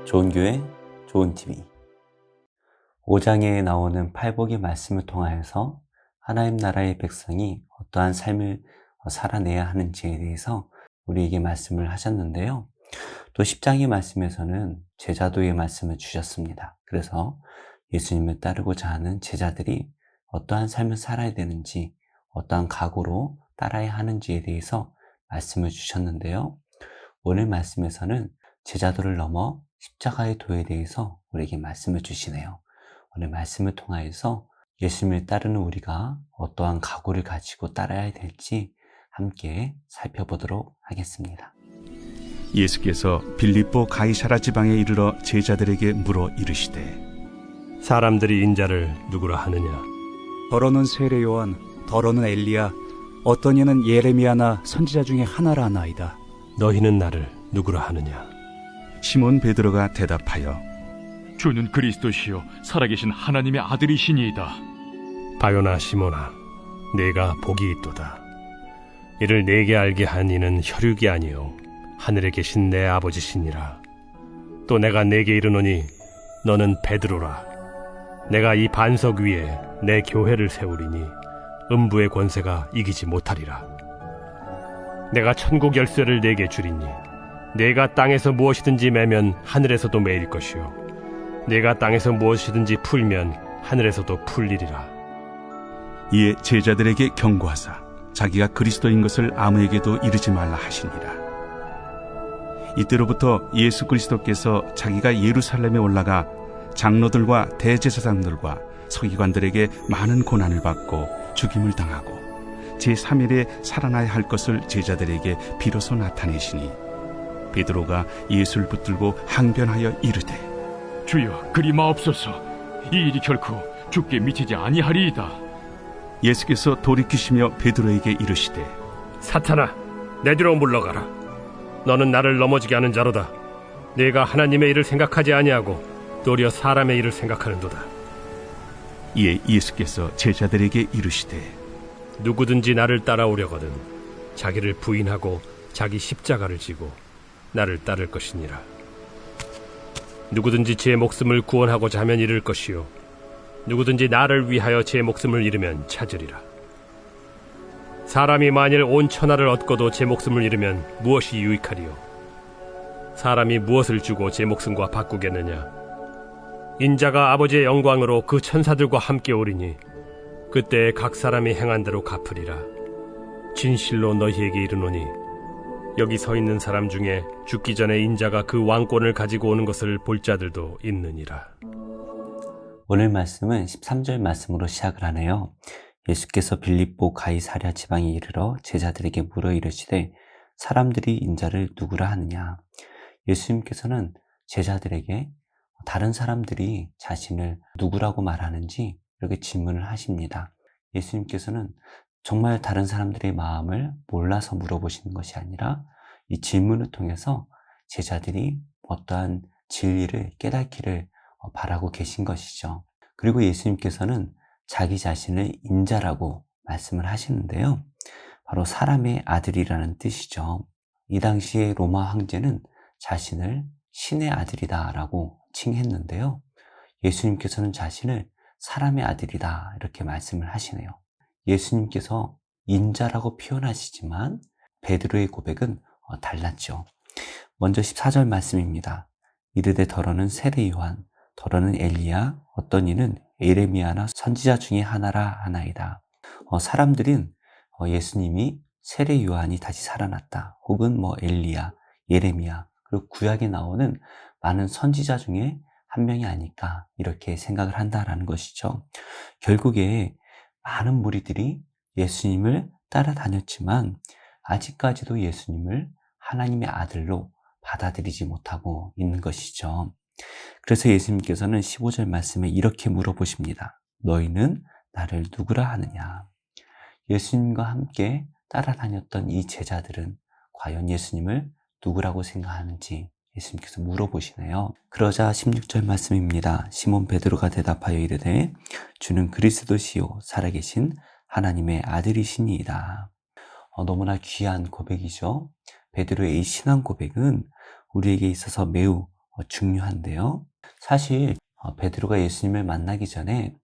좋은 교회, 좋은 TV 5장에 나오는 팔복의 말씀을 통하여서 하나님 나라의 백성이 어떠한 삶을 살아내야 하는지에 대해서 우리에게 말씀을 하셨는데요. 또 10장의 말씀에서는 제자도의 말씀을 주셨습니다. 그래서 예수님을 따르고자 하는 제자들이 어떠한 삶을 살아야 되는지, 어떠한 각오로 따라야 하는지에 대해서 말씀을 주셨는데요. 오늘 말씀에서는 제자도를 넘어 십자가의 도에 대해서 우리에게 말씀을 주시네요. 오늘 말씀을 통하여서 예수님을 따르는 우리가 어떠한 각오를 가지고 따라야 될지 함께 살펴보도록 하겠습니다. 예수께서 빌립보 가이사라 지방에 이르러 제자들에게 물어 이르시되 사람들이 인자를 누구라 하느냐? 더러는 세례 요한, 더러는 엘리야, 어떤 이는 예레미야나 선지자 중에 하나라 하나이다. 너희는 나를 누구라 하느냐? 시몬 베드로가 대답하여 주는 그리스도시요 살아계신 하나님의 아들이시니이다. 바요나 시몬아, 내가 복이 있도다. 이를 내게 알게 한 이는 혈육이 아니요 하늘에 계신 내 아버지시니라. 또 내가 내게 이르노니 너는 베드로라. 내가 이 반석 위에 내 교회를 세우리니 음부의 권세가 이기지 못하리라. 내가 천국 열쇠를 내게 주리니 내가 땅에서 무엇이든지 매면 하늘에서도 매일 것이요 내가 땅에서 무엇이든지 풀면 하늘에서도 풀리리라. 이에 제자들에게 경고하사 자기가 그리스도인 것을 아무에게도 이르지 말라 하시니라. 이때로부터 예수 그리스도께서 자기가 예루살렘에 올라가 장로들과 대제사장들과 서기관들에게 많은 고난을 받고 죽임을 당하고 제3일에 살아나야 할 것을 제자들에게 비로소 나타내시니 베드로가 예수를 붙들고 항변하여 이르되 주여 그리 마옵소서. 이 일이 결코 주께 미치지 아니하리이다. 예수께서 돌이키시며 베드로에게 이르시되 사탄아, 내 뒤로 물러가라. 너는 나를 넘어지게 하는 자로다. 내가 하나님의 일을 생각하지 아니하고 도리어 사람의 일을 생각하는도다. 이에 예수께서 제자들에게 이르시되 누구든지 나를 따라오려거든 자기를 부인하고 자기 십자가를 지고 나를 따를 것이니라. 누구든지 제 목숨을 구원하고자 하면 잃을 것이요 누구든지 나를 위하여 제 목숨을 잃으면 찾으리라. 사람이 만일 온 천하를 얻고도 제 목숨을 잃으면 무엇이 유익하리요? 사람이 무엇을 주고 제 목숨과 바꾸겠느냐? 인자가 아버지의 영광으로 그 천사들과 함께 오리니 그때 각 사람이 행한 대로 갚으리라. 진실로 너희에게 이르노니 여기 서 있는 사람 중에 죽기 전에 인자가 그 왕권을 가지고 오는 것을 볼 자들도 있느니라. 오늘 말씀은 13절 말씀으로 시작을 하네요. 예수께서 빌립보 가이사랴 지방에 이르러 제자들에게 물어 이르시되 사람들이 인자를 누구라 하느냐? 예수님께서는 제자들에게 다른 사람들이 자신을 누구라고 말하는지 이렇게 질문을 하십니다. 예수님께서는 정말 다른 사람들의 마음을 몰라서 물어보시는 것이 아니라 이 질문을 통해서 제자들이 어떠한 진리를 깨닫기를 바라고 계신 것이죠. 그리고 예수님께서는 자기 자신을 인자라고 말씀을 하시는데요. 바로 사람의 아들이라는 뜻이죠. 이 당시에 로마 황제는 자신을 신의 아들이다라고 칭했는데요. 예수님께서는 자신을 사람의 아들이다 이렇게 말씀을 하시네요. 예수님께서 인자라고 표현하시지만 베드로의 고백은 달랐죠. 먼저 14절 말씀입니다. 이르되 더러는 세례 요한, 더러는 엘리야, 어떤 이는 예레미야나 선지자 중에 하나라 하나이다. 사람들은 예수님이 세례 요한이 다시 살아났다, 혹은 엘리야, 예레미야, 그리고 구약에 나오는 많은 선지자 중에 한 명이 아닐까 이렇게 생각을 한다라는 것이죠. 결국에 많은 무리들이 예수님을 따라다녔지만 아직까지도 예수님을 하나님의 아들로 받아들이지 못하고 있는 것이죠. 그래서 예수님께서는 15절 말씀에 이렇게 물어보십니다. 너희는 나를 누구라 하느냐? 예수님과 함께 따라다녔던 이 제자들은 과연 예수님을 누구라고 생각하는지 예수님께서 물어보시네요. 그러자 16절 말씀입니다. 시몬 베드로가 대답하여 이르되 주는 그리스도시요 살아계신 하나님의 아들이시니이다. 너무나 귀한 고백이죠. 베드로의 이 신앙 고백은 우리에게 있어서 매우 중요한데요. 사실 베드로가 예수님을 만나기 전에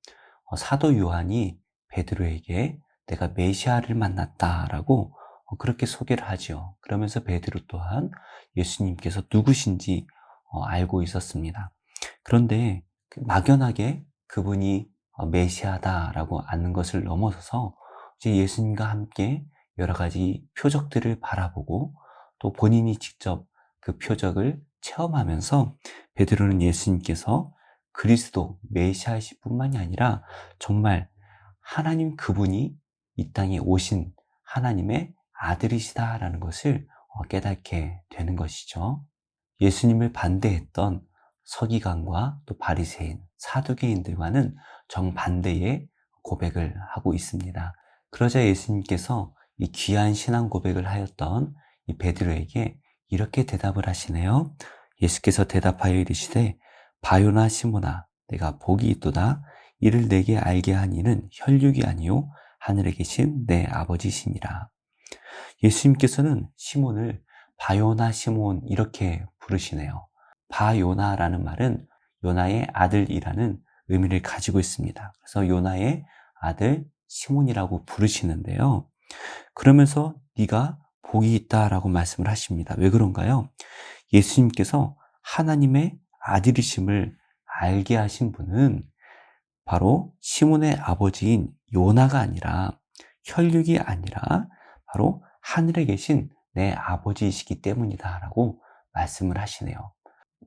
사도 요한이 베드로에게 내가 메시아를 만났다라고 그렇게 소개를 하죠. 그러면서 베드로 또한 예수님께서 누구신지 알고 있었습니다. 그런데 막연하게 그분이 메시아다라고 아는 것을 넘어서서 이제 예수님과 함께 여러 가지 표적들을 바라보고 또 본인이 직접 그 표적을 체험하면서 베드로는 예수님께서 그리스도 메시아이실 뿐만이 아니라 정말 하나님 그분이 이 땅에 오신 하나님의 아들이시다라는 것을 깨닫게 되는 것이죠. 예수님을 반대했던 서기관과 또 바리새인, 사두개인들과는 정반대의 고백을 하고 있습니다. 그러자 예수님께서 이 귀한 신앙 고백을 하였던 이 베드로에게 이렇게 대답을 하시네요. 예수께서 대답하여 이르시되 바요나 시몬아 내가 복이 있도다. 이를 내게 알게 한 이는 혈육이 아니요 하늘에 계신 내 아버지시니라. 예수님께서는 시몬을 바요나 시몬 이렇게 부르시네요. 바요나라는 말은 요나의 아들이라는 의미를 가지고 있습니다. 그래서 요나의 아들 시몬이라고 부르시는데요. 그러면서 네가 복이 있다라고 말씀을 하십니다. 왜 그런가요? 예수님께서 하나님의 아들이심을 알게 하신 분은 바로 시몬의 아버지인 요나가 아니라 혈육이 아니라 바로 하늘에 계신 내 아버지이시기 때문이다라고 말씀을 하시네요.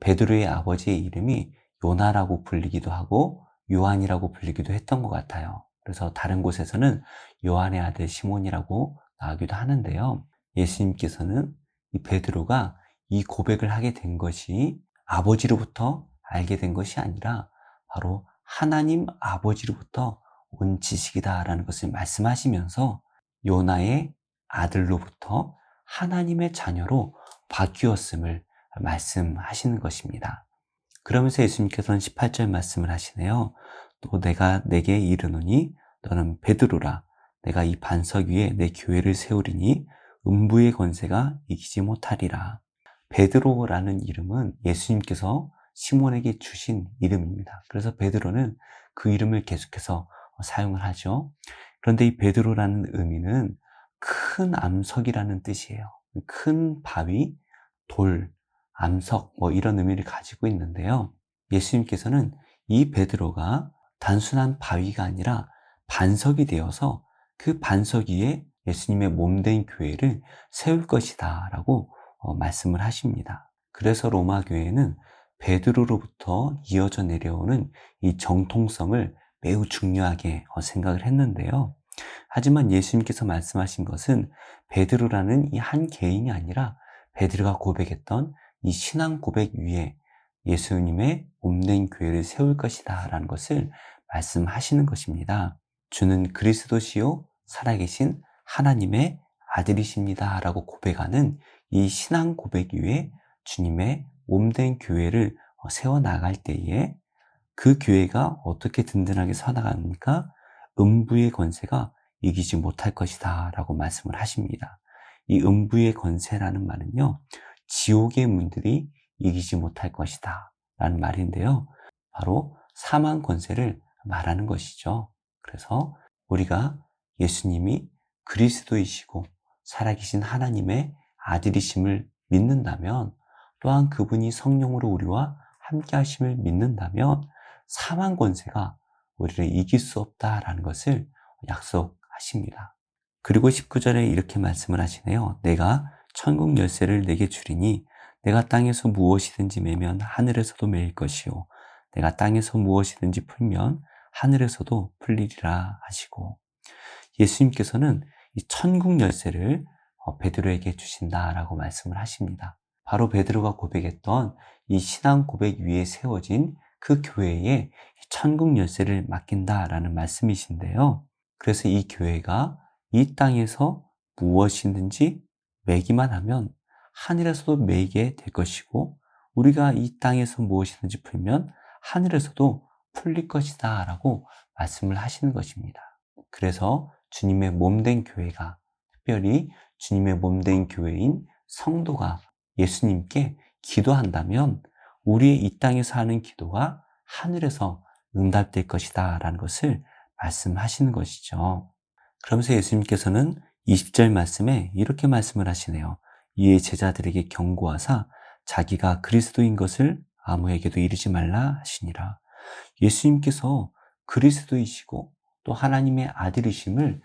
베드로의 아버지의 이름이 요나라고 불리기도 하고 요한이라고 불리기도 했던 것 같아요. 그래서 다른 곳에서는 요한의 아들 시몬이라고 나오기도 하는데요. 예수님께서는 이 베드로가 이 고백을 하게 된 것이 아버지로부터 알게 된 것이 아니라 바로 하나님 아버지로부터 온 지식이다라는 것을 말씀하시면서 요나의 아들로부터 하나님의 자녀로 바뀌었음을 말씀하시는 것입니다. 그러면서 예수님께서는 18절 말씀을 하시네요. 또 내가 내게 이르노니 너는 베드로라. 내가 이 반석 위에 내 교회를 세우리니 음부의 권세가 이기지 못하리라. 베드로라는 이름은 예수님께서 시몬에게 주신 이름입니다. 그래서 베드로는 그 이름을 계속해서 사용을 하죠. 그런데 이 베드로라는 의미는 큰 암석이라는 뜻이에요. 큰 바위, 돌, 암석 이런 의미를 가지고 있는데요. 예수님께서는 이 베드로가 단순한 바위가 아니라 반석이 되어서 그 반석 위에 예수님의 몸된 교회를 세울 것이다 라고 말씀을 하십니다. 그래서 로마 교회는 베드로로부터 이어져 내려오는 이 정통성을 매우 중요하게 생각을 했는데요. 하지만 예수님께서 말씀하신 것은 베드로라는 이 한 개인이 아니라 베드로가 고백했던 이 신앙 고백 위에 예수님의 몸된 교회를 세울 것이다 라는 것을 말씀하시는 것입니다. 주는 그리스도시요 살아계신 하나님의 아들이십니다 라고 고백하는 이 신앙 고백 위에 주님의 몸된 교회를 세워나갈 때에 그 교회가 어떻게 든든하게 서나갑니까? 음부의 권세가 이기지 못할 것이다 라고 말씀을 하십니다. 이 음부의 권세라는 말은요, 지옥의 문들이 이기지 못할 것이다 라는 말인데요. 바로 사망 권세를 말하는 것이죠. 그래서 우리가 예수님이 그리스도이시고 살아계신 하나님의 아들이심을 믿는다면, 또한 그분이 성령으로 우리와 함께 하심을 믿는다면 사망 권세가 우리를 이길 수 없다라는 것을 약속하십니다. 그리고 19절에 이렇게 말씀을 하시네요. 내가 천국 열쇠를 내게 주리니 내가 땅에서 무엇이든지 매면 하늘에서도 매일 것이요 내가 땅에서 무엇이든지 풀면 하늘에서도 풀리리라 하시고, 예수님께서는 이 천국 열쇠를 베드로에게 주신다라고 말씀을 하십니다. 바로 베드로가 고백했던 이 신앙 고백 위에 세워진 그 교회에 천국 열쇠를 맡긴다라는 말씀이신데요. 그래서 이 교회가 이 땅에서 무엇이든지 매기만 하면 하늘에서도 매게 될 것이고, 우리가 이 땅에서 무엇이든지 풀면 하늘에서도 풀릴 것이다 라고 말씀을 하시는 것입니다. 그래서 주님의 몸된 교회가, 특별히 주님의 몸된 교회인 성도가 예수님께 기도한다면 우리의 이 땅에서 하는 기도가 하늘에서 응답될 것이다 라는 것을 말씀하시는 것이죠. 그러면서 예수님께서는 20절 말씀에 이렇게 말씀을 하시네요. 이에 제자들에게 경고하사 자기가 그리스도인 것을 아무에게도 이르지 말라 하시니라. 예수님께서 그리스도이시고 또 하나님의 아들이심을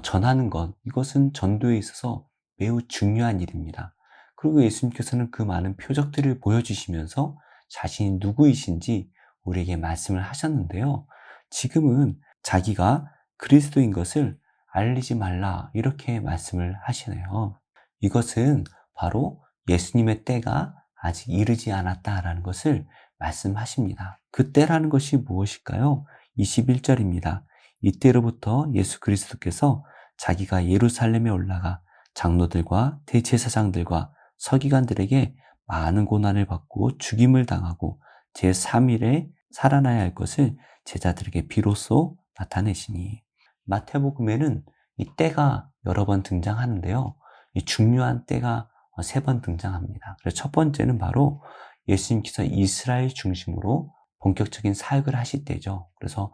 전하는 것, 이것은 전도에 있어서 매우 중요한 일입니다. 그리고 예수님께서는 그 많은 표적들을 보여주시면서 자신이 누구이신지 우리에게 말씀을 하셨는데요. 지금은 자기가 그리스도인 것을 알리지 말라 이렇게 말씀을 하시네요. 이것은 바로 예수님의 때가 아직 이르지 않았다라는 것을 말씀하십니다. 그 때라는 것이 무엇일까요? 21절입니다. 이때로부터 예수 그리스도께서 자기가 예루살렘에 올라가 장로들과 대제사장들과 서기관들에게 많은 고난을 받고 죽임을 당하고 제3일에 살아나야 할 것을 제자들에게 비로소 나타내시니. 마태복음에는 이 때가 여러 번 등장하는데요. 이 중요한 때가 3번 등장합니다. 그래서 첫 번째는 바로 예수님께서 이스라엘 중심으로 본격적인 사역을 하실 때죠. 그래서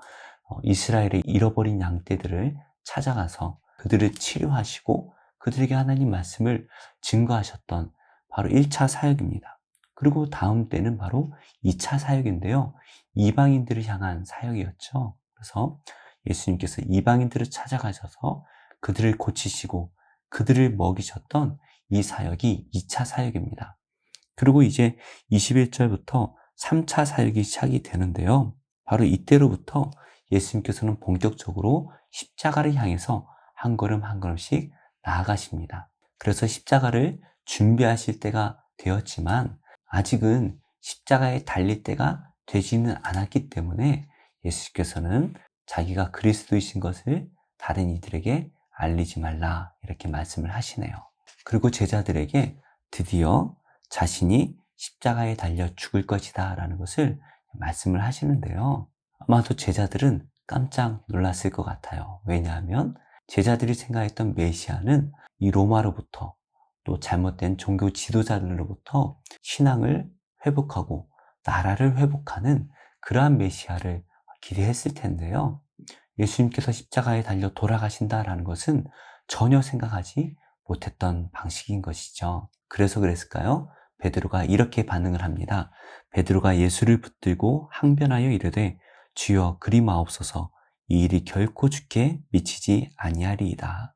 이스라엘의 잃어버린 양떼들을 찾아가서 그들을 치료하시고 그들에게 하나님 말씀을 증거하셨던 바로 1차 사역입니다. 그리고 다음 때는 바로 2차 사역인데요. 이방인들을 향한 사역이었죠. 그래서 예수님께서 이방인들을 찾아가셔서 그들을 고치시고 그들을 먹이셨던 이 사역이 2차 사역입니다. 그리고 이제 21절부터 3차 사역이 시작이 되는데요. 바로 이때로부터 예수님께서는 본격적으로 십자가를 향해서 한 걸음 한 걸음씩 나아가십니다. 그래서 십자가를 준비하실 때가 되었지만 아직은 십자가에 달릴 때가 되지는 않았기 때문에 예수께서는 자기가 그리스도이신 것을 다른 이들에게 알리지 말라 이렇게 말씀을 하시네요. 그리고 제자들에게 드디어 자신이 십자가에 달려 죽을 것이다 라는 것을 말씀을 하시는데요. 아마도 제자들은 깜짝 놀랐을 것 같아요. 왜냐하면 제자들이 생각했던 메시아는 이 로마로부터 또 잘못된 종교 지도자들로부터 신앙을 회복하고 나라를 회복하는 그러한 메시아를 기대했을 텐데요. 예수님께서 십자가에 달려 돌아가신다라는 것은 전혀 생각하지 못했던 방식인 것이죠. 그래서 그랬을까요? 베드로가 이렇게 반응을 합니다. 베드로가 예수를 붙들고 항변하여 이르되 주여 그리 마옵소서 이 일이 결코 주께 미치지 아니하리이다.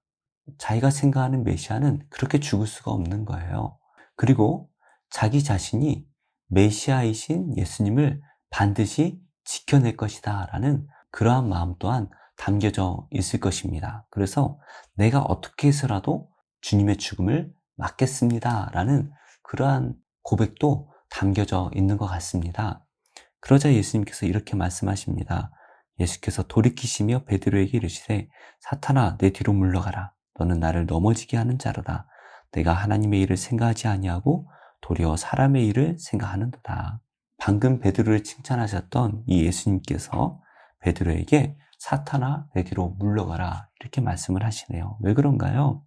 자기가 생각하는 메시아는 그렇게 죽을 수가 없는 거예요. 그리고 자기 자신이 메시아이신 예수님을 반드시 지켜낼 것이다 라는 그러한 마음 또한 담겨져 있을 것입니다. 그래서 내가 어떻게 해서라도 주님의 죽음을 막겠습니다 라는 그러한 고백도 담겨져 있는 것 같습니다. 그러자 예수님께서 이렇게 말씀하십니다. 예수께서 돌이키시며 베드로에게 이르시되 사탄아 내 뒤로 물러가라. 너는 나를 넘어지게 하는 자로다. 내가 하나님의 일을 생각하지 아니하고 도리어 사람의 일을 생각하는도다. 방금 베드로를 칭찬하셨던 이 예수님께서 베드로에게 사탄아 내 뒤로 물러가라 이렇게 말씀을 하시네요. 왜 그런가요?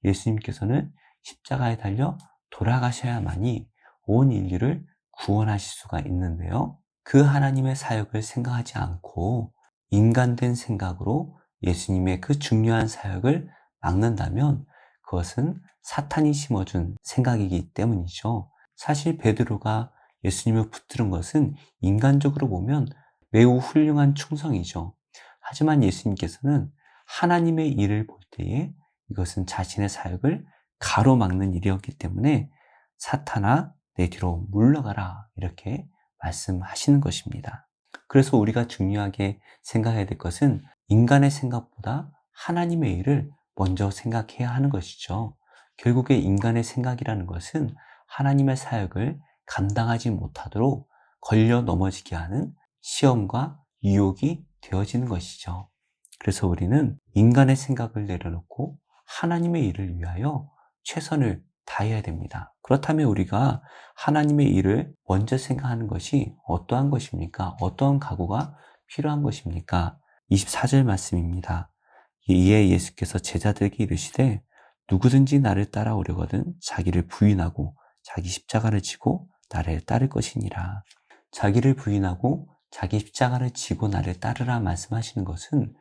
예수님께서는 십자가에 달려 돌아가셔야만이 온 인류를 구원하실 수가 있는데요. 그 하나님의 사역을 생각하지 않고 인간된 생각으로 예수님의 그 중요한 사역을 막는다면 그것은 사탄이 심어준 생각이기 때문이죠. 사실 베드로가 예수님을 붙들은 것은 인간적으로 보면 매우 훌륭한 충성이죠. 하지만 예수님께서는 하나님의 일을 볼 때에 이것은 자신의 사역을 가로막는 일이었기 때문에 사탄아 내 뒤로 물러가라 이렇게 말씀하시는 것입니다. 그래서 우리가 중요하게 생각해야 될 것은 인간의 생각보다 하나님의 일을 먼저 생각해야 하는 것이죠. 결국에 인간의 생각이라는 것은 하나님의 사역을 감당하지 못하도록 걸려 넘어지게 하는 시험과 유혹이 되어지는 것이죠. 그래서 우리는 인간의 생각을 내려놓고 하나님의 일을 위하여 최선을 다해야 됩니다. 그렇다면 우리가 하나님의 일을 먼저 생각하는 것이 어떠한 것입니까? 어떠한 각오가 필요한 것입니까? 24절 말씀입니다. 이에 예수께서 제자들에게 이르시되 누구든지 나를 따라오려거든 자기를 부인하고 자기 십자가를 지고 나를 따를 것이니라. 자기를 부인하고 자기 십자가를 지고 나를 따르라 말씀하시는 것은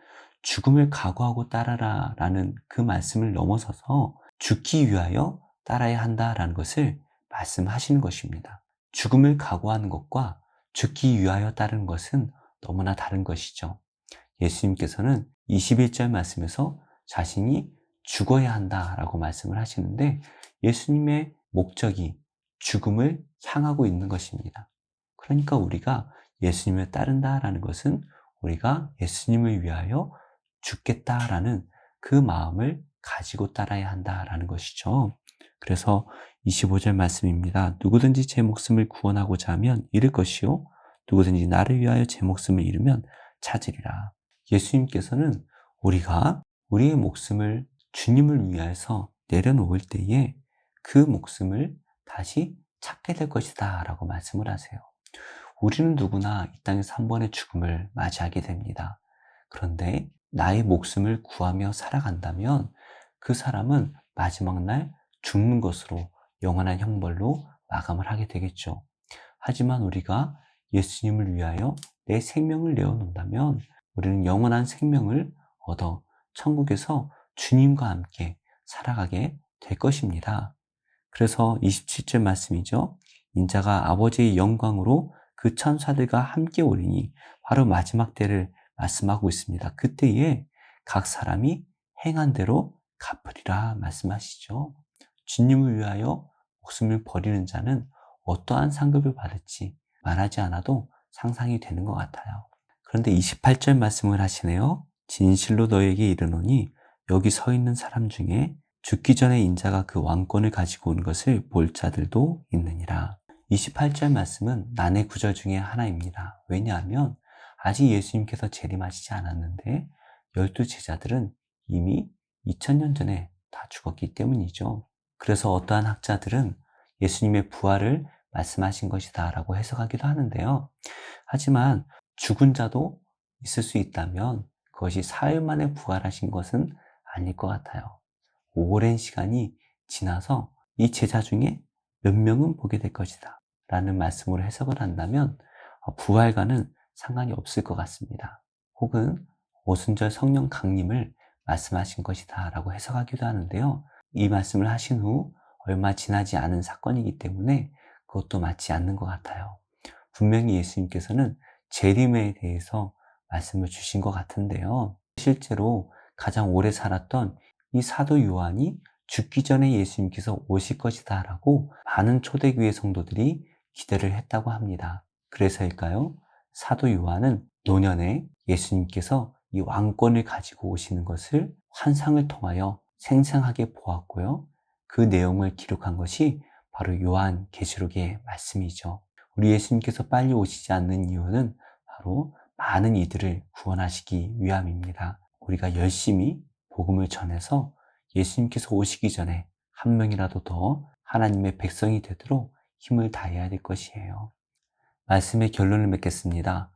죽음을 각오하고 따르라 라는 그 말씀을 넘어서서 죽기 위하여 따라야 한다라는 것을 말씀하시는 것입니다. 죽음을 각오하는 것과 죽기 위하여 따르는 것은 너무나 다른 것이죠. 예수님께서는 21절 말씀에서 자신이 죽어야 한다라고 말씀을 하시는데 예수님의 목적이 죽음을 향하고 있는 것입니다. 그러니까 우리가 예수님을 따른다라는 것은 우리가 예수님을 위하여 죽겠다라는 그 마음을 가지고 따라야 한다라는 것이죠. 그래서 25절 말씀입니다. 누구든지 제 목숨을 구원하고자 하면 잃을 것이요 누구든지 나를 위하여 제 목숨을 잃으면 찾으리라. 예수님께서는 우리가 우리의 목숨을 주님을 위해서 내려놓을 때에 그 목숨을 다시 찾게 될 것이다 라고 말씀을 하세요. 우리는 누구나 이 땅에서 한 번의 죽음을 맞이하게 됩니다. 그런데 나의 목숨을 구하며 살아간다면 그 사람은 마지막 날 죽는 것으로 영원한 형벌로 마감을 하게 되겠죠. 하지만 우리가 예수님을 위하여 내 생명을 내어놓는다면 우리는 영원한 생명을 얻어 천국에서 주님과 함께 살아가게 될 것입니다. 그래서 27절 말씀이죠. 인자가 아버지의 영광으로 그 천사들과 함께 오리니 바로 마지막 때를 말씀하고 있습니다. 그때에 각 사람이 행한 대로 갚으리라 말씀하시죠. 주님을 위하여 목숨을 버리는 자는 어떠한 상급을 받을지 말하지 않아도 상상이 되는 것 같아요. 그런데 28절 말씀을 하시네요. 진실로 너에게 이르노니 여기 서 있는 사람 중에 죽기 전에 인자가 그 왕권을 가지고 온 것을 볼 자들도 있느니라. 28절 말씀은 난해 구절 중에 하나입니다. 왜냐하면 아직 예수님께서 재림하시지 않았는데 12제자들은 이미 2000년 전에 다 죽었기 때문이죠. 그래서 어떠한 학자들은 예수님의 부활을 말씀하신 것이다 라고 해석하기도 하는데요. 하지만 죽은 자도 있을 수 있다면 그것이 사흘 만에 부활하신 것은 아닐 것 같아요. 오랜 시간이 지나서 이 제자 중에 몇 명은 보게 될 것이다 라는 말씀으로 해석을 한다면 부활과는 상관이 없을 것 같습니다. 혹은 오순절 성령 강림을 말씀하신 것이다 라고 해석하기도 하는데요. 이 말씀을 하신 후 얼마 지나지 않은 사건이기 때문에 그것도 맞지 않는 것 같아요. 분명히 예수님께서는 재림에 대해서 말씀을 주신 것 같은데요. 실제로 가장 오래 살았던 이 사도 요한이 죽기 전에 예수님께서 오실 것이다 라고 많은 초대교회 성도들이 기대를 했다고 합니다. 그래서일까요? 사도 요한은 노년에 예수님께서 이 왕권을 가지고 오시는 것을 환상을 통하여 생생하게 보았고요. 그 내용을 기록한 것이 바로 요한계시록의 말씀이죠. 우리 예수님께서 빨리 오시지 않는 이유는 바로 많은 이들을 구원하시기 위함입니다. 우리가 열심히 복음을 전해서 예수님께서 오시기 전에 한 명이라도 더 하나님의 백성이 되도록 힘을 다해야 될 것이에요. 말씀의 결론을 맺겠습니다.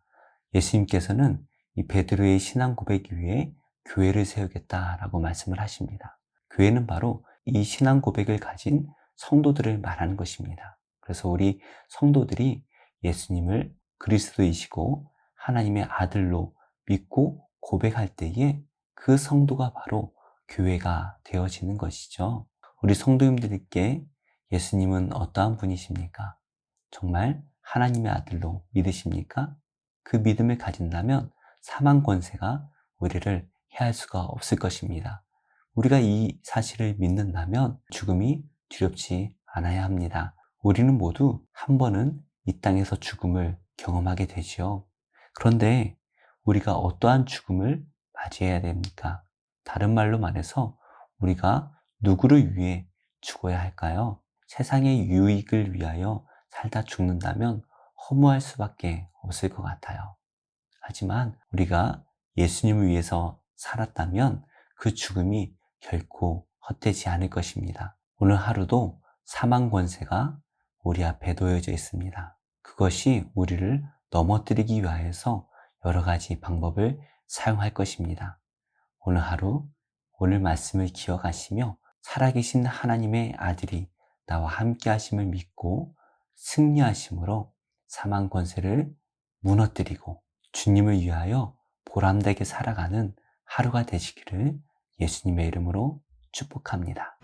예수님께서는 이 베드로의 신앙 고백 위에 교회를 세우겠다라고 말씀을 하십니다. 교회는 바로 이 신앙 고백을 가진 성도들을 말하는 것입니다. 그래서 우리 성도들이 예수님을 그리스도이시고 하나님의 아들로 믿고 고백할 때에 그 성도가 바로 교회가 되어지는 것이죠. 우리 성도님들께 예수님은 어떠한 분이십니까? 정말 하나님의 아들로 믿으십니까? 그 믿음을 가진다면 사망 권세가 우리를 해할 수가 없을 것입니다. 우리가 이 사실을 믿는다면 죽음이 두렵지 않아야 합니다. 우리는 모두 한 번은 이 땅에서 죽음을 경험하게 되지요. 그런데 우리가 어떠한 죽음을 맞이해야 됩니까? 다른 말로 말해서 우리가 누구를 위해 죽어야 할까요? 세상의 유익을 위하여 살다 죽는다면 허무할 수밖에 없을 것 같아요. 하지만 우리가 예수님을 위해서 살았다면 그 죽음이 결코 헛되지 않을 것입니다. 오늘 하루도 사망 권세가 우리 앞에 놓여져 있습니다. 그것이 우리를 넘어뜨리기 위하여서 여러 가지 방법을 사용할 것입니다. 오늘 하루, 오늘 말씀을 기억하시며 살아계신 하나님의 아들이 나와 함께 하심을 믿고 승리하심으로 사망 권세를 무너뜨리고 주님을 위하여 보람되게 살아가는 하루가 되시기를 예수님의 이름으로 축복합니다.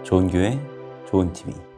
좋은 교회, 좋은 TV.